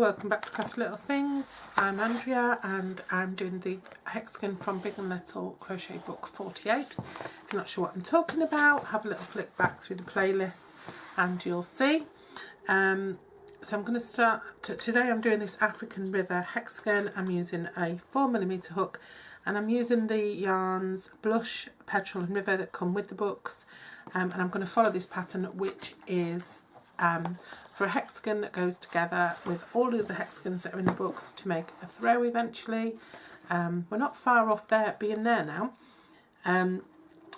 welcome back to Craft Little Things. I'm Andrea and I'm doing the Hexagon from Big and Little Crochet Book 48. If you're not sure what I'm talking about, have a little flick back through the playlist and you'll see. So I'm going to start, today I'm doing this African River Hexagon. I'm using a 4mm hook and I'm using the yarns Blush, Petrol and River that come with the books, and I'm going to follow this pattern, which is for a hexagon that goes together with all of the hexagons that are in the books to make a throw eventually. We're not far off there, being there now.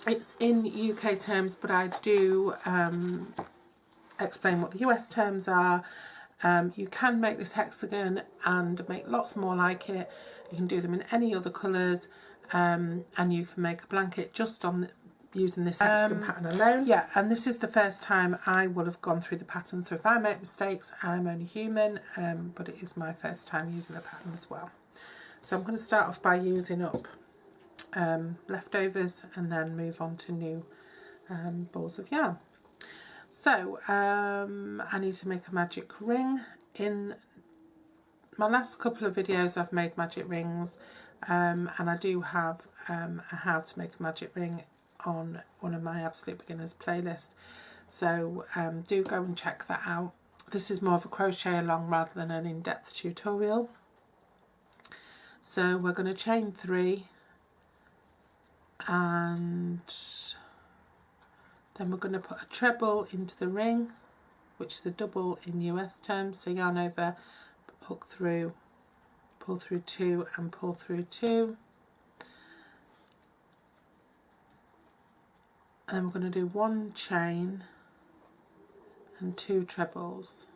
It's in UK terms, but I do explain what the US terms are. You can make this hexagon and make lots more like it. You can do them in any other colours, and you can make a blanket just on using this hexagon pattern alone. Yeah, and this is the first time I will have gone through the pattern, so if I make mistakes, I'm only human, but it is my first time using the pattern as well. So I'm going to start off by using up leftovers and then move on to new balls of yarn. So I need to make a magic ring. In my last couple of videos I've made magic rings, and I do have a how to make a magic ring on one of my Absolute Beginners playlist, so do go and check that out. This is more of a crochet along rather than an in-depth tutorial. So we're going to chain 3 and then we're going to put a treble into the ring, which is a double in US terms. So yarn over, hook through, pull through 2 and pull through 2. And then we're going to do 1 chain and 2 trebles.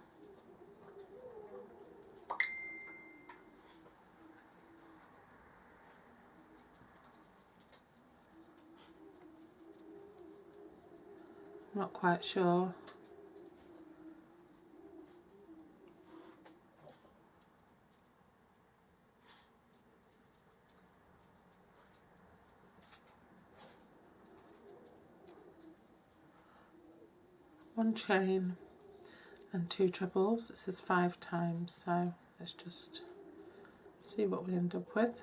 Not quite sure. One chain and 2 trebles. This is 5 times, so let's just see what we end up with.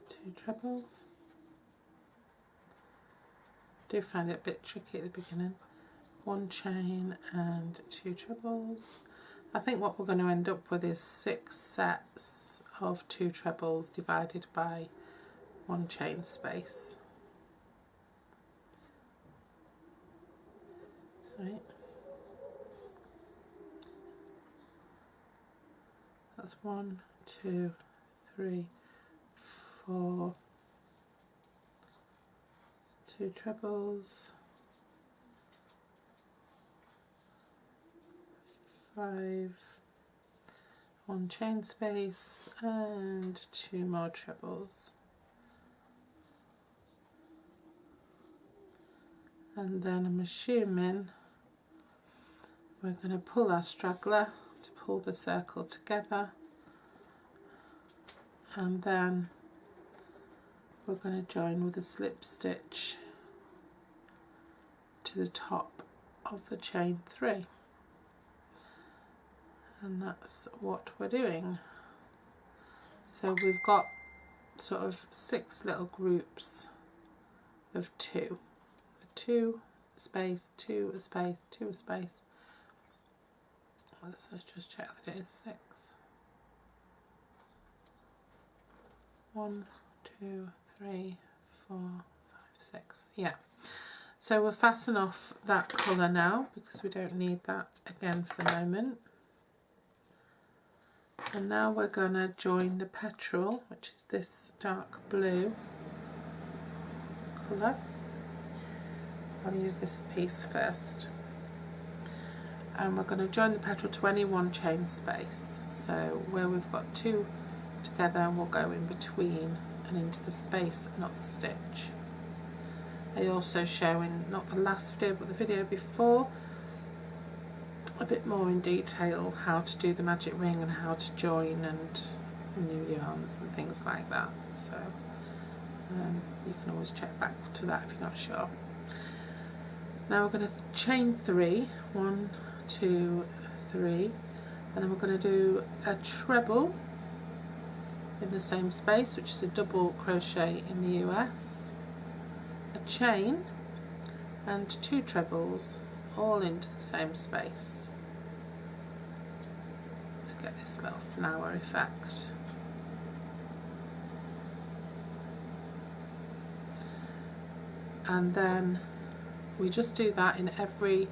2 trebles. I do find it a bit tricky at the beginning. 1 chain and 2 trebles. I think what we're going to end up with is 6 sets of 2 trebles divided by 1 chain space. Right. That's 1, 2, 3, 4, 2 trebles, 5, 1 chain space and 2 more trebles. And then I'm assuming we're going to pull our straggler to pull the circle together, and then we're going to join with a slip stitch to the top of the chain 3, and that's what we're doing. So we've got sort of 6 little groups of 2. 2 space, 2 a space, 2 a space. Let's just check that it is 6. 1, 2, 3, 4, 5, 6. Yeah. So we'll fasten off that colour now because we don't need that again for the moment. And now we're going to join the petrol, which is this dark blue colour. I'll use this piece first, and we're going to join the petrol to any 1 chain space. So where we've got 2 together, we'll go in between and into the space, not the stitch. I also show in, not the last video but the video before, a bit more in detail how to do the magic ring and how to join and new yarns and things like that. So you can always check back to that if you're not sure. Now we're going to chain 3, 1, 2, 3, and then we're going to do a treble in the same space, which is a double crochet in the US, a chain and 2 trebles all into the same space. Get this little flower effect. And then we just do that in every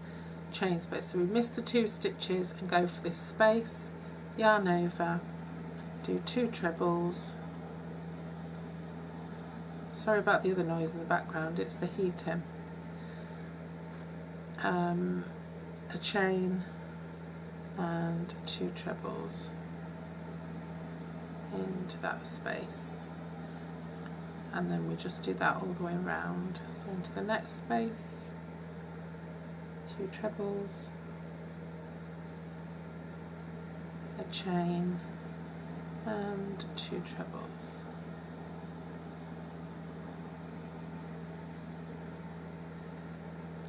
chain space. So we miss the 2 stitches and go for this space, yarn over, do 2 trebles. Sorry about the other noise in the background, it's the heating. A chain and 2 trebles into that space, and then we just do that all the way around. So into the next space, 2 trebles, a chain and 2 trebles.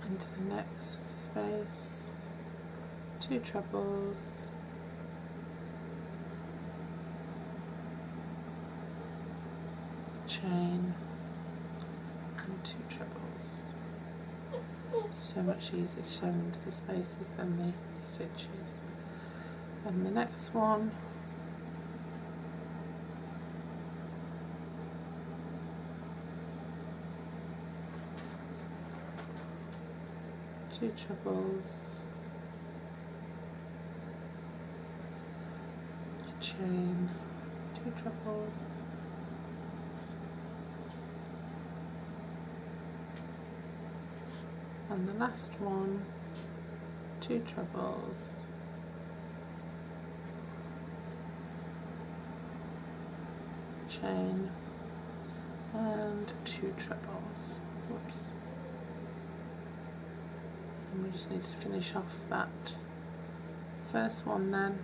Into the next space, 2 trebles, chain and 2 trebles. So much easier showing into the spaces than the stitches. And the next one, two trebles, a chain, 2 trebles, and the last one, 2 trebles, chain and 2 trebles. Whoops. And we just need to finish off that first one then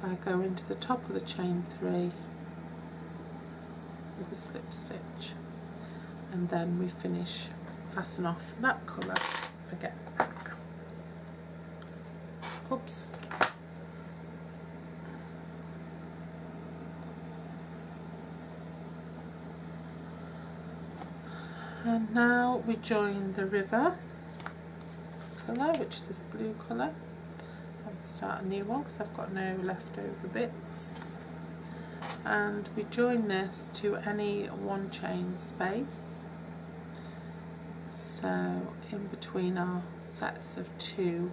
by going to the top of the chain 3 with a slip stitch, and then we finish, fasten off that colour again. Oops. And now we join the river colour, which is this blue colour. I'll start a new one because I've got no leftover bits. And we join this to any 1 chain space. So in between our sets of 2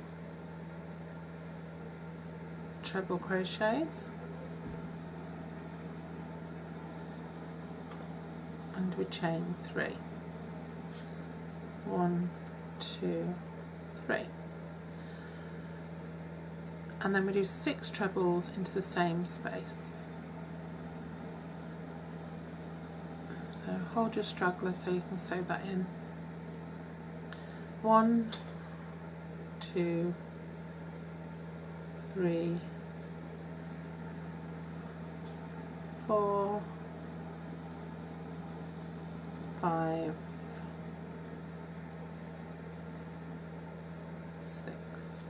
treble crochets, and we chain 3. 1, 2, 3, and then we do 6 trebles into the same space. So hold your straggler so you can sew that in. 1, 2, 3, 4, 5, 6.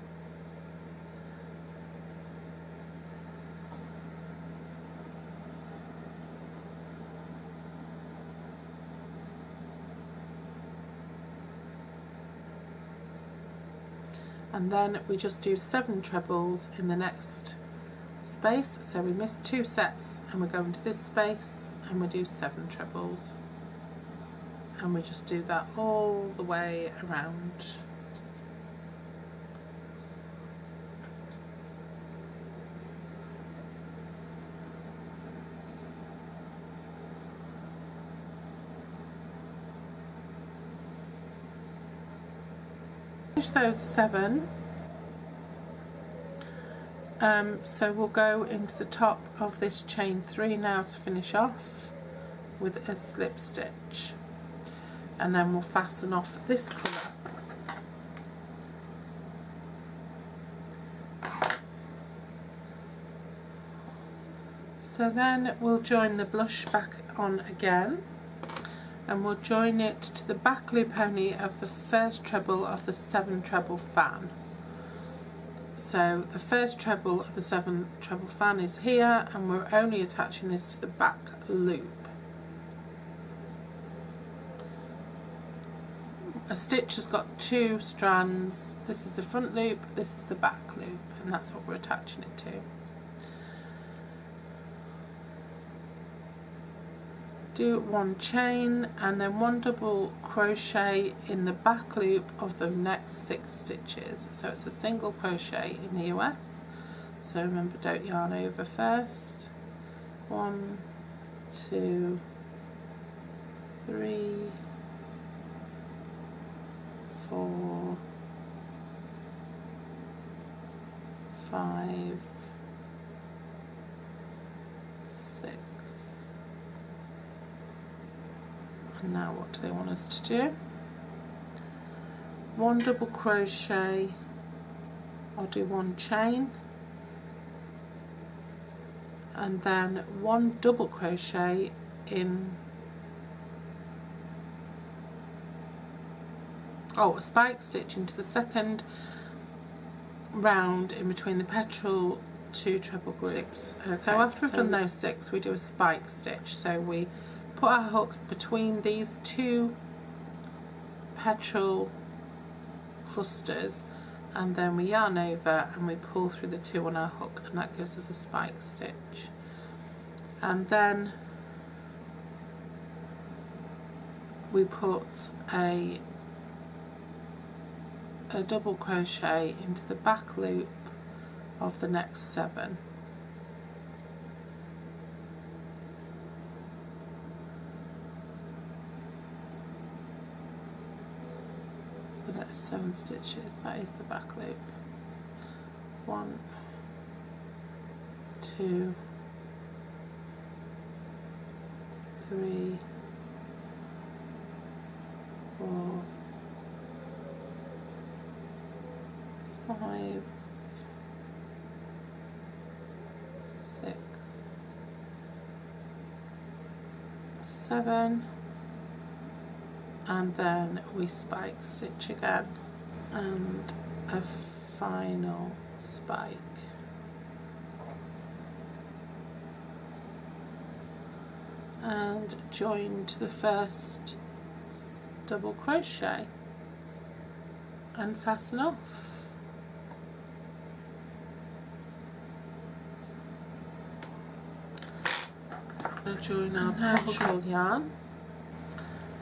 And then we just do 7 trebles in the next space. So we miss 2 sets and we go into this space and we do 7 trebles, and we just do that all the way around. Finish those 7. So we'll go into the top of this chain 3 now to finish off with a slip stitch, and then we'll fasten off this colour. So then we'll join the blush back on again, and we'll join it to the back loop only of the first treble of the 7 treble fan. So the first treble of the 7 treble fan is here, and we're only attaching this to the back loop. A stitch has got 2 strands. This is the front loop, this is the back loop, and that's what we're attaching it to. Do 1 chain and then 1 double crochet in the back loop of the next 6 stitches. So it's a single crochet in the US. So remember, don't yarn over first. 1, 2, 3, 4, 5, 6. And now what do they want us to do? 1 double crochet, I'll do 1 chain, and then 1 double crochet in, a spike stitch into the second round in between the petrol 2 treble groups. Okay. So after we've done those 6, we do a spike stitch. So we put our hook between these 2 petrol clusters, and then we yarn over and we pull through the 2 on our hook, and that gives us a spike stitch. And then we put a double crochet into the back loop of the next 7. The next 7 stitches, that is the back loop. 1, 2, 3, 4, 5, 6, 7, and then we spike stitch again, and a final spike. And join to the first double crochet and fasten off. We'll join our petrol yarn,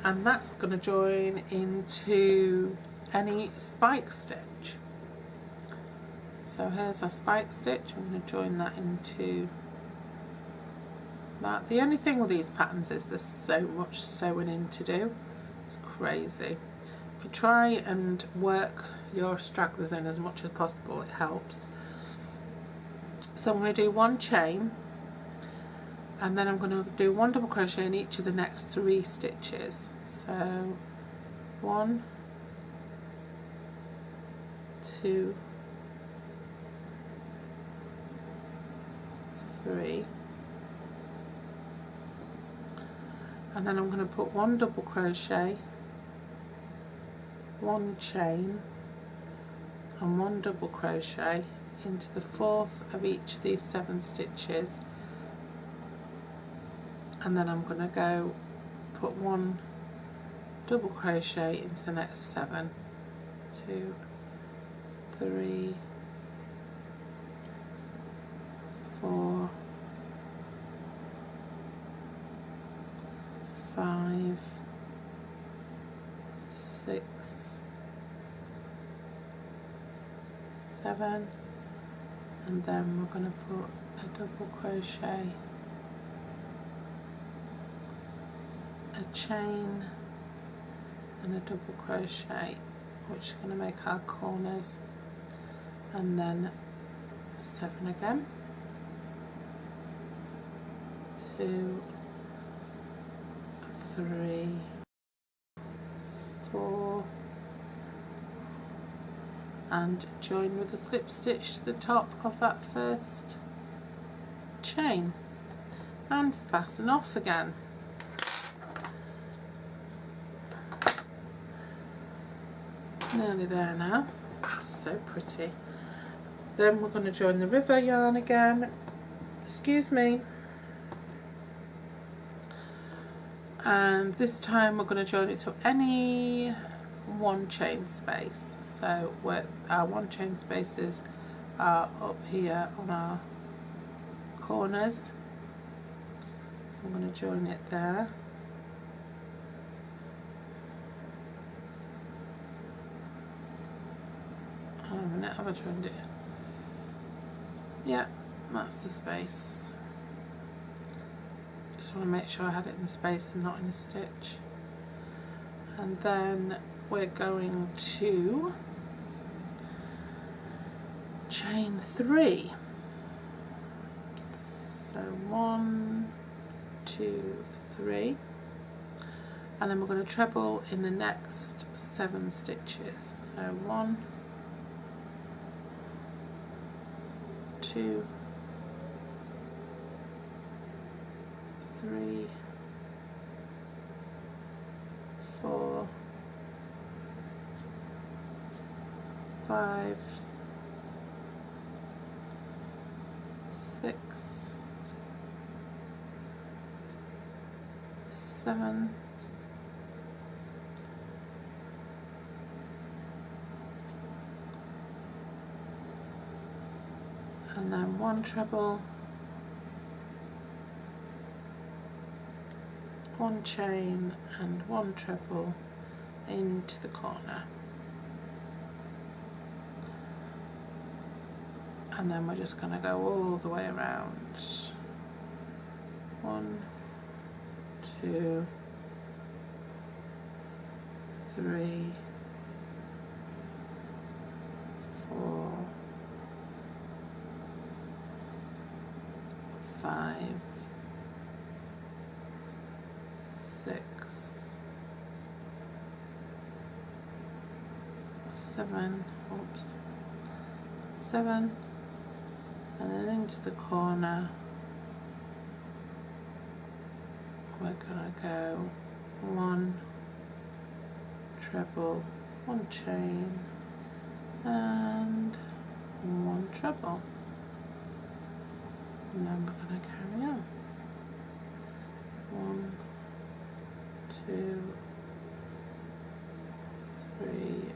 and that's going to join into any spike stitch. So here's our spike stitch. I'm going to join that into that. The only thing with these patterns is there's so much sewing in to do. It's crazy. If you try and work your stragglers in as much as possible, it helps. So I'm going to do 1 chain, and then I'm going to do 1 double crochet in each of the next 3 stitches. So 1, 2, 3, and then I'm going to put 1 double crochet, 1 chain and 1 double crochet into the 4th of each of these 7 stitches, and then I'm going to go put 1 double crochet into the next 7, 2, 3, 4, 5, 6, 7, and then we're going to put a double crochet, a chain and a double crochet, which is going to make our corners, and then 7 again, 2, 3, 4, and join with a slip stitch to the top of that first chain and fasten off again. Nearly there now. So pretty. Then we're going to join the river yarn again. Excuse me. And this time we're going to join it to any one chain space. So our one chain spaces are up here on our corners. So I'm going to join it there. Hang on a minute, have I joined it? Yeah, that's the space. Just want to make sure I had it in the space and not in a stitch. And then we're going to chain 3. So 1, 2, 3, and then we're going to treble in the next 7 stitches. So 1, 2, 3, 4, 5, 6, 7, 8, and then 1 treble, 1 chain and 1 treble into the corner. And then we're just going to go all the way around. 1, 2, 3, 4, 5, 6, 7, oops, 7, and then into the corner. We're gonna go 1 treble, 1 chain, and 1 treble, and then we're gonna carry on. 1, 2, 3,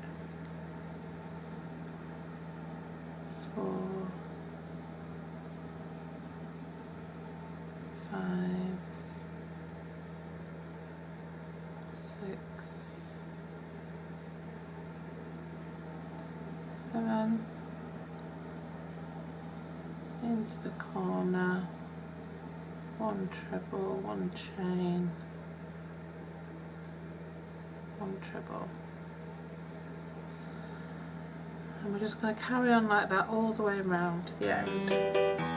4, 5, 6, 7, into the corner, 1 treble, 1 chain, 1 treble, and we're just going to carry on like that all the way around to the end.